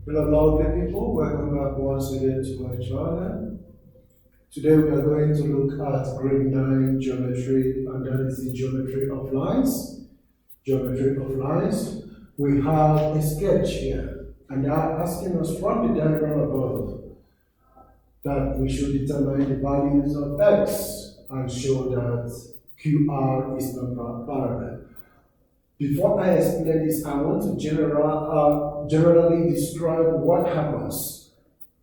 Hello, lovely people. Welcome back once again to my channel. Today we are going to look at grade 9 geometry, and that is the geometry of lines. Geometry of lines. We have a sketch here, and they are asking us from the diagram above that we should determine the values of x and show that QR is not parallel. Before I explain this, I want to generally describe what happens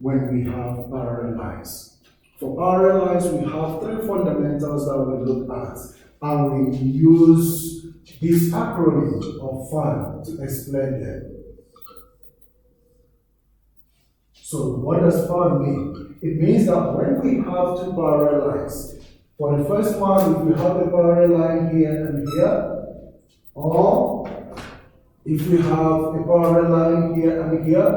when we have parallel lines. For parallel lines, we have three fundamentals that we look at, and we use this acronym of FUN to explain them. So what does FUN mean? It means that when we have two parallel lines, for the first one, if we have a parallel line here and here, or if we have a parallel line here and here,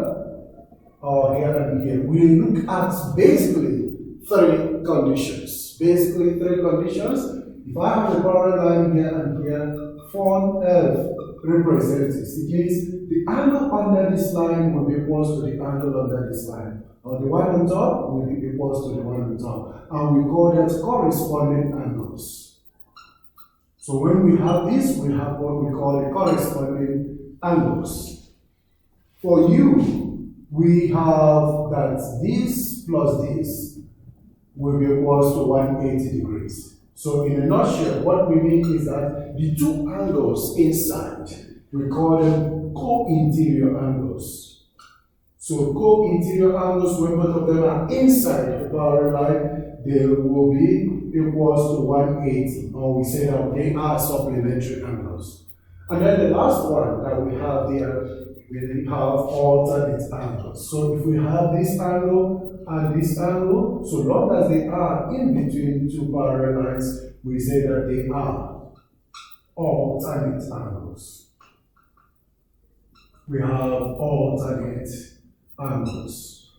or here and here, we look at basically three conditions. If I have a parallel line here and here, FUN F represents this. It means the angle under this line will be equal to the angle under this line, or the one on top will be equal to the one on top, and we call that corresponding angles. So when we have this, we have what we call the corresponding angles. For U, we have that this plus this will be equal to 180 degrees. So in a nutshell, what we mean is that the two angles inside, we call them co-interior angles. So co-interior angles, when both of them are inside the parallel line, they will be equals to 180, or we say that they are supplementary angles. And then the last one that we have there, we have alternate angles. So if we have this angle and this angle, so long as they are in between two parallel lines, we say that they are alternate angles. We have alternate angles.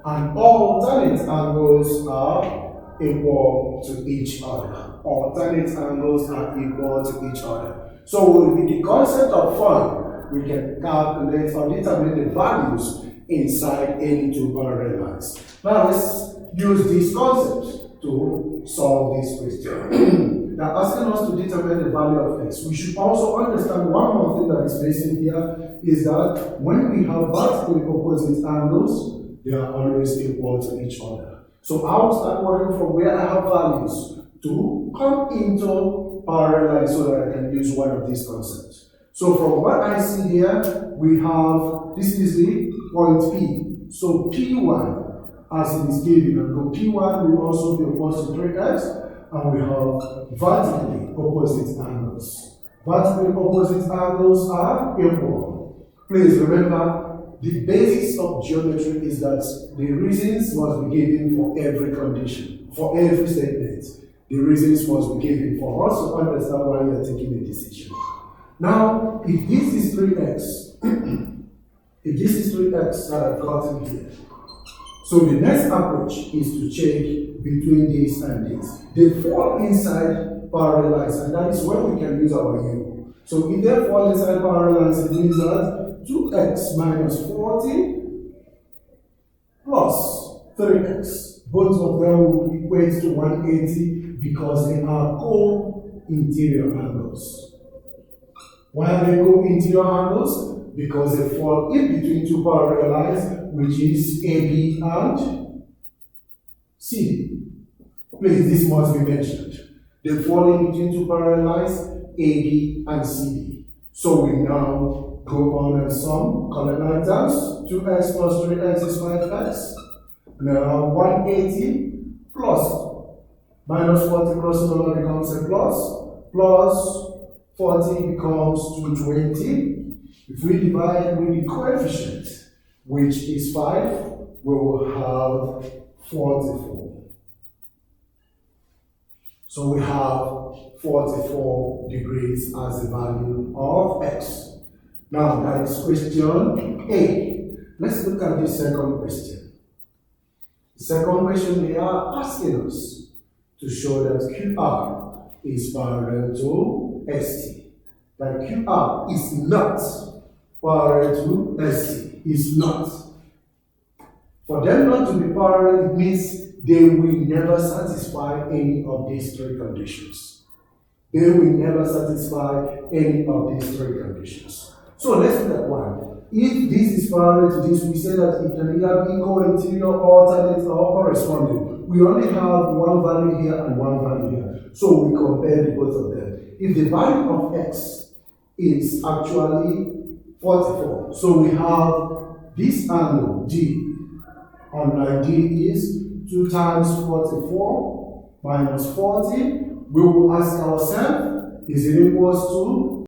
And alternate angles are equal to each other. Alternate angles are equal to each other. So with the concept of FUN, we can calculate or determine the values inside any two parallel lines. Now let's use this concept to solve this question. They're asking us to determine the value of x. We should also understand one more thing that is missing here is that when we have vertically opposite angles, they are always equal to each other. So I'll start working from where I have values to come into parallel lines so that I can use one of these concepts. So from what I see here, we have, this is the point P. So P1, as it is given, and P1 will also be opposed to 3x, and we have vertically opposite angles. Vertically opposite angles are equal. Please remember, the basis of geometry is that the reasons must be given for every condition, for every statement. The reasons must be given for us to understand why you are taking a decision. Now, if this is 3x, if this is 3x that I've gotten here, so the next approach is to check between this and this. They fall inside parallel lines, and that is where we can use our U. So if they fall inside parallel lines, it means that 2x minus 40 plus 3x. Both of them will equate to 180 because they are co-interior angles. Why are they co-interior angles? Because they fall in between two parallel lines, which is AB and CD. Please, this must be mentioned. They fall in between two parallel lines, AB and CD. So we now go on and sum, collect line terms. 2x plus 3x is 5x. Now 180 plus minus 40 crossing over becomes a plus 40 becomes 220. If we divide with the coefficient, which is 5, we will have 44. So we have 44 degrees as the value of x. Now that is question A. Let's look at the second question. The second question, they are asking us to show that QR is parallel to ST. That QR is not parallel to ST. Is not. For them not to be parallel, it means they will never satisfy any of these three conditions. They will never satisfy any of these three conditions. So let's look at one. If this is parallel to this, we say that it can either be co-interior, alternate, or corresponding. We only have one value here and one value here. So we compare the both of them. If the value of x is actually 44, so we have this angle D on ID is 2 times 44 minus 40. We will ask ourselves, is it equals to